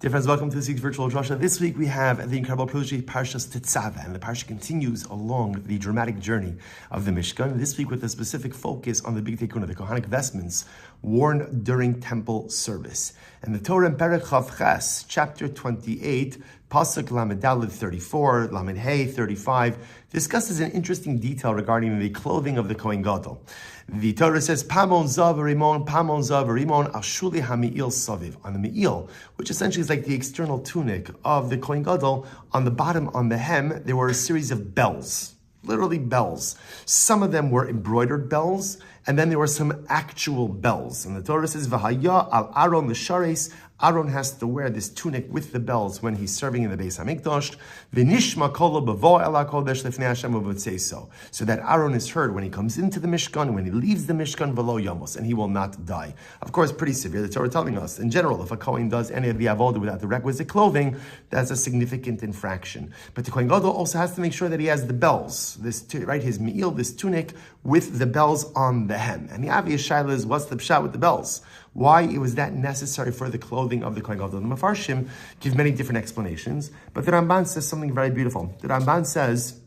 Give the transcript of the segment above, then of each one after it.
Dear friends, welcome to this week's virtual drasha. This week we have the incredible prodigy Parshas Titzaveh, and the parsha continues along the dramatic journey of the Mishkan. This week with a specific focus on the big tikkun, the Kohanic vestments worn during temple service. And the Torah in Perek Chav Ches, chapter 28, Pasuk Lamed Daled 34, Lamed Hey 35, discusses an interesting detail regarding the clothing of the Kohen Gadol. The Torah says, Pamon Zav Rimon, Ashuli HaMe'il Saviv. On the Me'il, which essentially is like the external tunic of the Kohen Gadol, on the bottom, on the hem, there were a series of bells. Literally bells. Some of them were embroidered bells, and then there were some actual bells. And the Torah says, V'haya al Aaron l'shares. Aaron has to wear this tunic with the bells when he's serving in the Beis Hamikdash. V'nishma kolo b'vo el hakodesh lifnei Hashem u'v'tzeso. So that Aaron is heard when he comes into the Mishkan, when he leaves the Mishkan, v'lo yamos, and he will not die. Of course, pretty severe. The Torah telling us, in general, if a Kohen does any of the avodah without the requisite clothing, that's a significant infraction. But the Kohen Gadol also has to make sure that he has the bells, his me'il, this tunic, with the bells on the hem. And the obvious shaila is, what's the pshat with the bells? Why it was that necessary for the clothing of the Kohen Gadol? The Mefarshim give many different explanations, but the Ramban says something very beautiful. The Ramban says,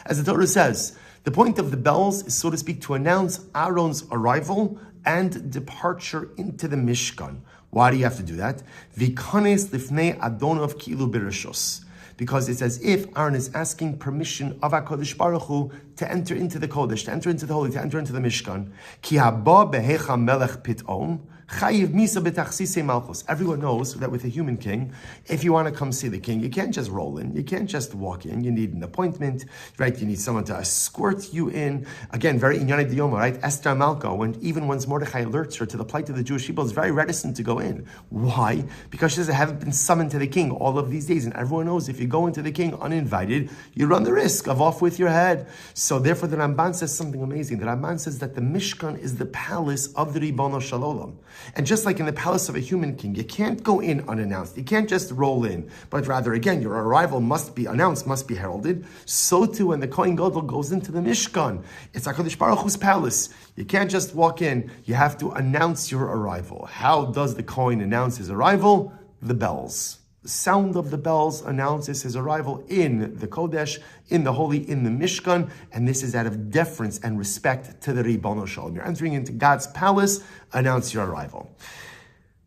as the Torah says, the point of the bells is, so to speak, to announce Aaron's arrival and departure into the Mishkan. Why do you have to do that? V'kanes lifnei Adonov ki'ilu b'rishos. Because it's as if Aaron is asking permission of HaKadosh Baruch Hu to enter into the Kodesh, to enter into the Holy, to enter into the Mishkan. Ki haba behecha melech pitom, chayiv misa betachsisei malchus. Everyone knows that with a human king, if you want to come see the king, you can't just roll in, you can't just walk in, you need an appointment, right? You need someone to escort you in. Again, very inyane diyoma, right? Esther Malka, even once Mordechai alerts her to the plight of the Jewish people, is very reticent to go in. Why? Because she says, I haven't been summoned to the king all of these days, and everyone knows if you go into the king uninvited, you run the risk of off with your head. So therefore the Ramban says something amazing. The Ramban says that the Mishkan is the palace of the Ribono Shel Olam. And just like in the palace of a human king, you can't go in unannounced. You can't just roll in. But rather, again, your arrival must be announced, must be heralded. So too, when the Kohen Gadol goes into the Mishkan, it's HaKadosh Baruch Hu's palace. You can't just walk in. You have to announce your arrival. How does the Kohen announce his arrival? The bells. The sound of the bells announces his arrival in the Kodesh, in the Holy, in the Mishkan, and this is out of deference and respect to the Ribono Shel Olam. You're entering into God's palace, announce your arrival.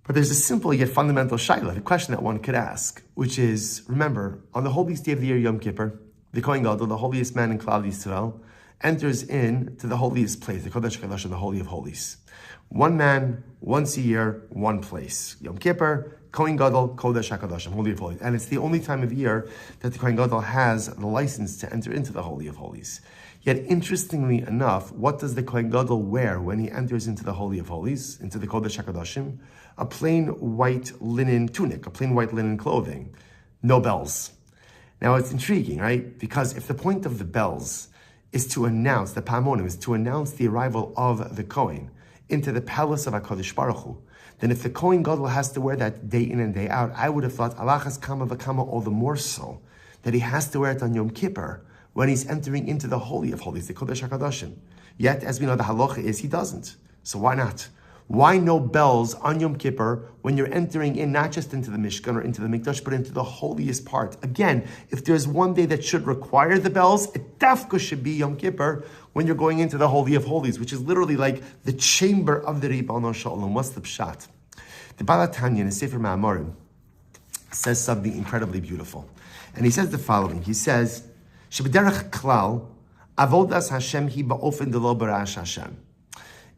But there's a simple yet fundamental shayla, a question that one could ask, which is, remember, on the holiest day of the year, Yom Kippur, the Kohen Gadol, the holiest man in Klal Yisrael, enters in to the holiest place, the Kodesh HaKadoshim, the Holy of Holies. One man, once a year, one place. Yom Kippur, Kohen Gadol, Kodesh HaKadoshim, Holy of Holies. And it's the only time of year that the Kohen Gadol has the license to enter into the Holy of Holies. Yet, interestingly enough, what does the Kohen Gadol wear when he enters into the Holy of Holies, into the Kodesh HaKadoshim? A plain white linen tunic, a plain white linen clothing. No bells. Now, it's intriguing, right? Because if the point of the bells is to announce, the Pamonim is to announce the arrival of the Kohen into the palace of HaKadosh Baruch Hu, then if the Kohen Gadol has to wear that day in and day out, I would have thought, alachas kama v'kama, all the more so, that he has to wear it on Yom Kippur, when he's entering into the Holy of Holies, the Kodesh HaKadoshim. Yet, as we know, the halacha is he doesn't. So why not? Why no bells on Yom Kippur when you're entering in, not just into the Mishkan or into the Mikdash, but into the holiest part? Again, if there's one day that should require the bells, it dafka should be Yom Kippur when you're going into the Holy of Holies, which is literally like the chamber of the Ribono Shel Olam. What's the pshat? The Baal HaTanya in the Sefer Ma'amorim says something incredibly beautiful. And he says the following. He says, Shebederach klal, avodas Hashem hi ba'ofen delo barash Hashem.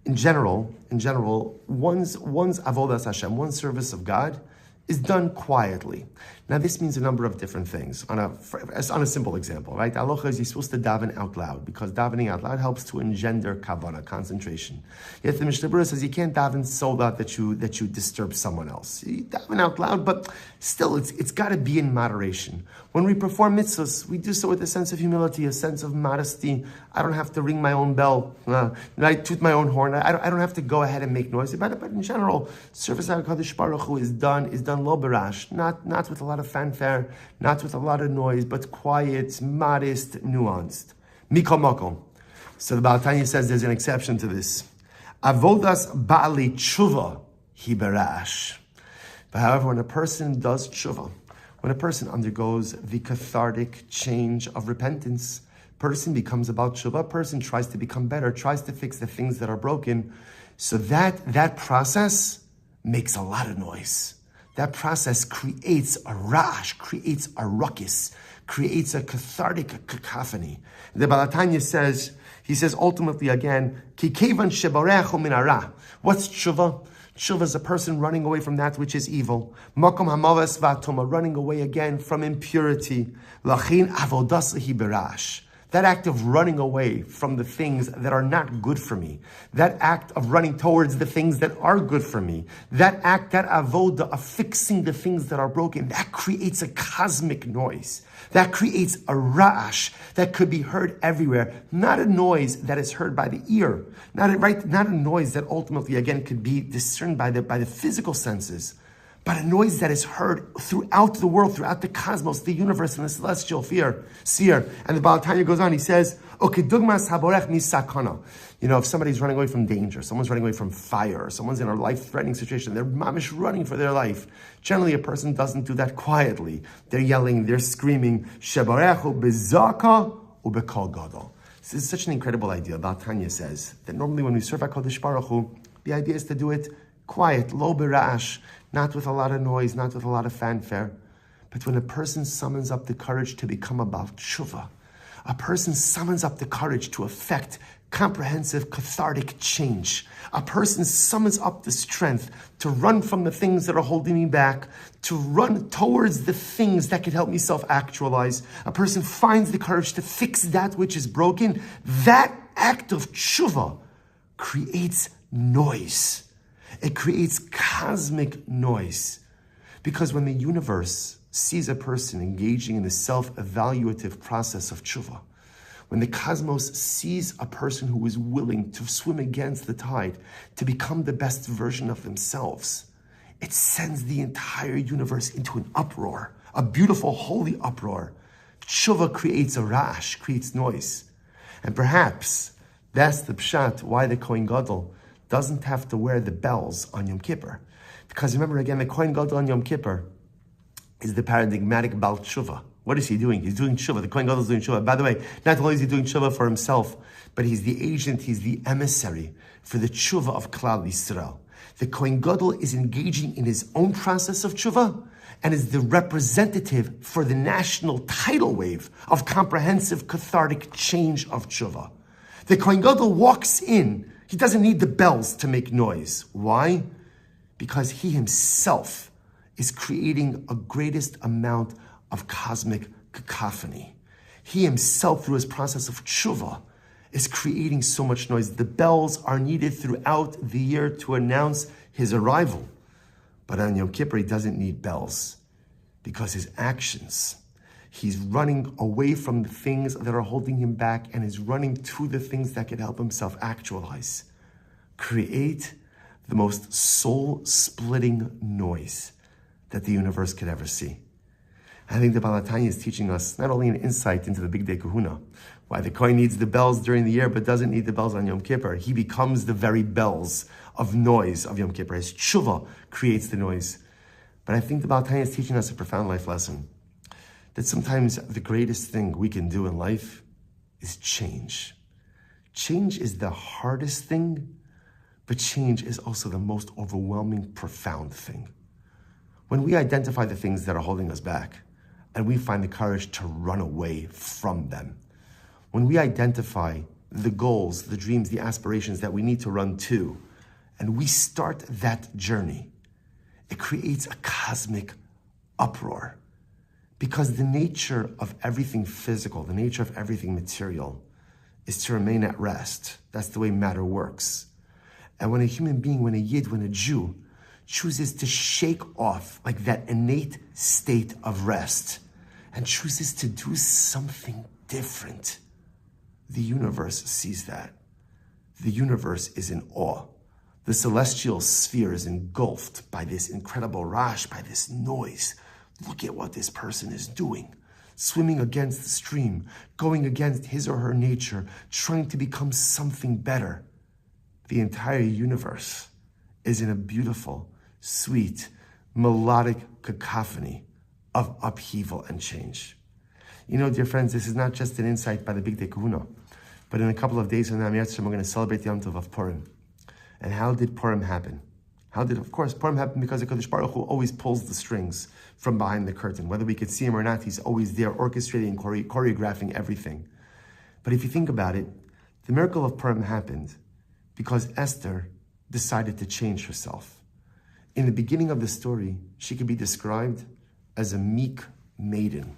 In general, one's avodas Hashem, one's service of God, is done quietly. Now, this means a number of different things. On a simple example, right? Aloha is you're supposed to daven out loud, because davening out loud helps to engender kavanah, concentration. Yet the Mishnah Berurah says you can't daven so loud that you disturb someone else. You daven out loud, but still, it's got to be in moderation. When we perform mitzvahs, we do so with a sense of humility, a sense of modesty. I don't have to ring my own bell, I toot my own horn. I don't have to go ahead and make noise about it. But in general, service of HaKadosh Baruch Hu is done lo barash, not with a lot of fanfare, not with a lot of noise, but quiet, modest, nuanced. Mikol makom. So the Baal HaTanya says there's an exception to this. Avodas ba'ali tshuva hi berash. But however, when a person does tshuva, when a person undergoes the cathartic change of repentance, person becomes about tshuva, person tries to become better, tries to fix the things that are broken, so that process makes a lot of noise. That process creates a rash, creates a ruckus, creates a cathartic cacophony. The Baal HaTanya says, he says ultimately again, Ki kevan shebarechu min hara. What's tshuva? Tshuva is a person running away from that which is evil. Makom hamavas v'atoma, running away again from impurity. Lachin avodas hi berash. That act of running away from the things that are not good for me, that act of running towards the things that are good for me, that act, that avoda of fixing the things that are broken, that creates a cosmic noise. That creates a ra'ash that could be heard everywhere. Not a noise that is heard by the ear. Not a noise that ultimately, again, could be discerned by the physical senses. But a noise that is heard throughout the world, throughout the cosmos, the universe, and the celestial sphere. And the Baal HaTanya goes on, he says, Okidugmas haborech misakana. You know, if somebody's running away from danger, someone's running away from fire, someone's in a life-threatening situation, they're mamish running for their life. Generally, a person doesn't do that quietly. They're yelling, they're screaming, Shebarechu bezaka ubekol gadol. This is such an incredible idea. Baal HaTanya says that normally when we serve HaKadosh Baruch Hu, the idea is to do it quiet, lo berash, not with a lot of noise, not with a lot of fanfare. But when a person summons up the courage to become about tshuva, a person summons up the courage to effect comprehensive, cathartic change. A person summons up the strength to run from the things that are holding me back, to run towards the things that can help me self-actualize. A person finds the courage to fix that which is broken. That act of tshuva creates noise. It creates cosmic noise. Because when the universe sees a person engaging in the self-evaluative process of tshuva, when the cosmos sees a person who is willing to swim against the tide, to become the best version of themselves, it sends the entire universe into an uproar, a beautiful, holy uproar. Tshuva creates a rash, creates noise. And perhaps that's the pshat why the Kohen Gadol doesn't have to wear the bells on Yom Kippur. Because remember again, the Kohen Gadol on Yom Kippur is the paradigmatic Baal Tshuva. What is he doing? He's doing tshuva. The Kohen Gadol is doing tshuva. By the way, not only is he doing tshuva for himself, but he's the agent, he's the emissary for the tshuva of Klal Yisrael. The Kohen Gadol is engaging in his own process of tshuva and is the representative for the national tidal wave of comprehensive cathartic change of tshuva. The Kohen Gadol walks in. He doesn't need the bells to make noise. Why? Because he himself is creating a greatest amount of cosmic cacophony. He himself, through his process of tshuva, is creating so much noise. The bells are needed throughout the year to announce his arrival. But on Yom Kippur, he doesn't need bells because his actions, he's running away from the things that are holding him back and is running to the things that can help himself actualize, create the most soul-splitting noise that the universe could ever see. I think the Baal HaTanya is teaching us not only an insight into the Big Day Kahuna, why the Kohen needs the bells during the year but doesn't need the bells on Yom Kippur. He becomes the very bells of noise of Yom Kippur. His tshuva creates the noise. But I think the Baal HaTanya is teaching us a profound life lesson, that sometimes the greatest thing we can do in life is change. Change is the hardest thing, but change is also the most overwhelming, profound thing. When we identify the things that are holding us back, and we find the courage to run away from them, when we identify the goals, the dreams, the aspirations that we need to run to, and we start that journey, it creates a cosmic uproar. Because the nature of everything physical, the nature of everything material, is to remain at rest. That's the way matter works. And when a human being, when a Yid, when a Jew, chooses to shake off like that innate state of rest and chooses to do something different, the universe sees that. The universe is in awe. The celestial sphere is engulfed by this incredible rash, by this noise. Look at what this person is doing. Swimming against the stream, going against his or her nature, trying to become something better. the entire universe is in a beautiful, sweet, melodic cacophony of upheaval and change. You know, dear friends, this is not just an insight by the Big Day Kahuna, but in a couple of days from now, we're going to celebrate the Yom Tov of Purim. And how did Purim happen? Of course, Purim happened because the Kadosh Baruch Hu always pulls the strings from behind the curtain. Whether we could see him or not, he's always there orchestrating and choreographing everything. But if you think about it, the miracle of Purim happened because Esther decided to change herself. In the beginning of the story, she could be described as a meek maiden.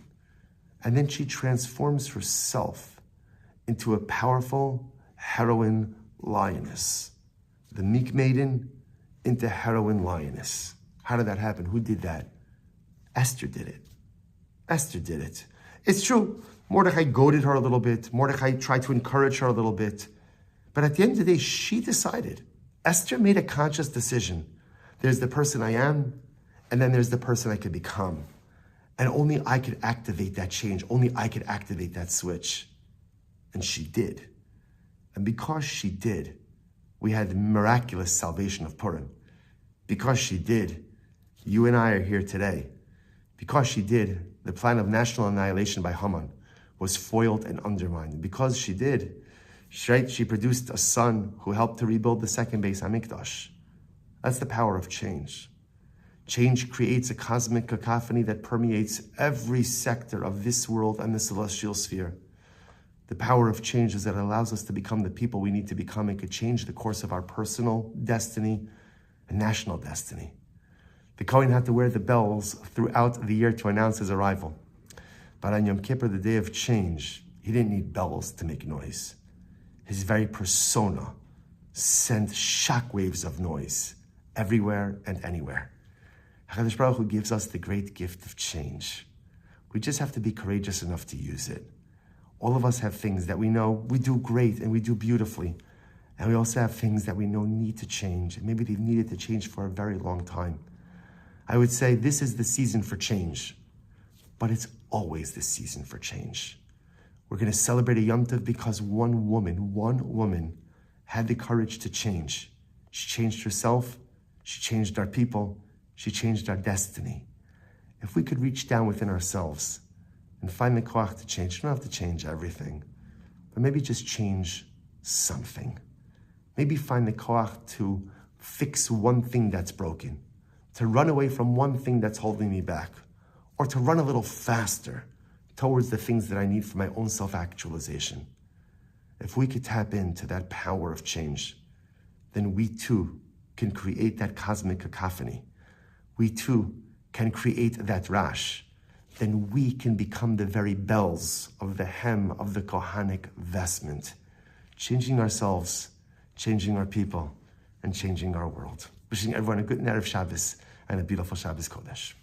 And then she transforms herself into a powerful heroine lioness. The meek maiden into heroine lioness. How did that happen? Who did that? Esther did it. Esther did it. It's true, Mordechai goaded her a little bit. Mordechai tried to encourage her a little bit. But at the end of the day, she decided. Esther made a conscious decision. There's the person I am, and then there's the person I could become. And only I could activate that change. Only I could activate that switch. And she did. And because she did, we had the miraculous salvation of Purim. Because she did, you and I are here today. Because she did, the plan of national annihilation by Haman was foiled and undermined. Because she did, she produced a son who helped to rebuild the second Beis Hamikdash. That's the power of change. Change creates a cosmic cacophony that permeates every sector of this world and the celestial sphere. The power of change is that it allows us to become the people we need to become. It could change the course of our personal destiny and national destiny. The Kohen had to wear the bells throughout the year to announce his arrival. But on Yom Kippur, the day of change, he didn't need bells to make noise. His very persona sent shockwaves of noise everywhere and anywhere. HaKadosh Baruch Hu gives us the great gift of change. We just have to be courageous enough to use it. All of us have things that we know we do great and we do beautifully. And we also have things that we know need to change. And maybe they've needed to change for a very long time. I would say this is the season for change. But it's always the season for change. We're going to celebrate a Yom Tov because one woman had the courage to change. She changed herself. She changed our people. She changed our destiny. If we could reach down within ourselves and find the koach to change, you don't have to change everything, but maybe just change something. Maybe find the koach to fix one thing that's broken, to run away from one thing that's holding me back, or to run a little faster towards the things that I need for my own self-actualization. If we could tap into that power of change, then we too can create that cosmic cacophony. We too can create that rash. Then we can become the very bells of the hem of the Kohanic vestment, changing ourselves, changing our people, and changing our world. Wishing everyone a good Erev Shabbos and a beautiful Shabbos Kodesh.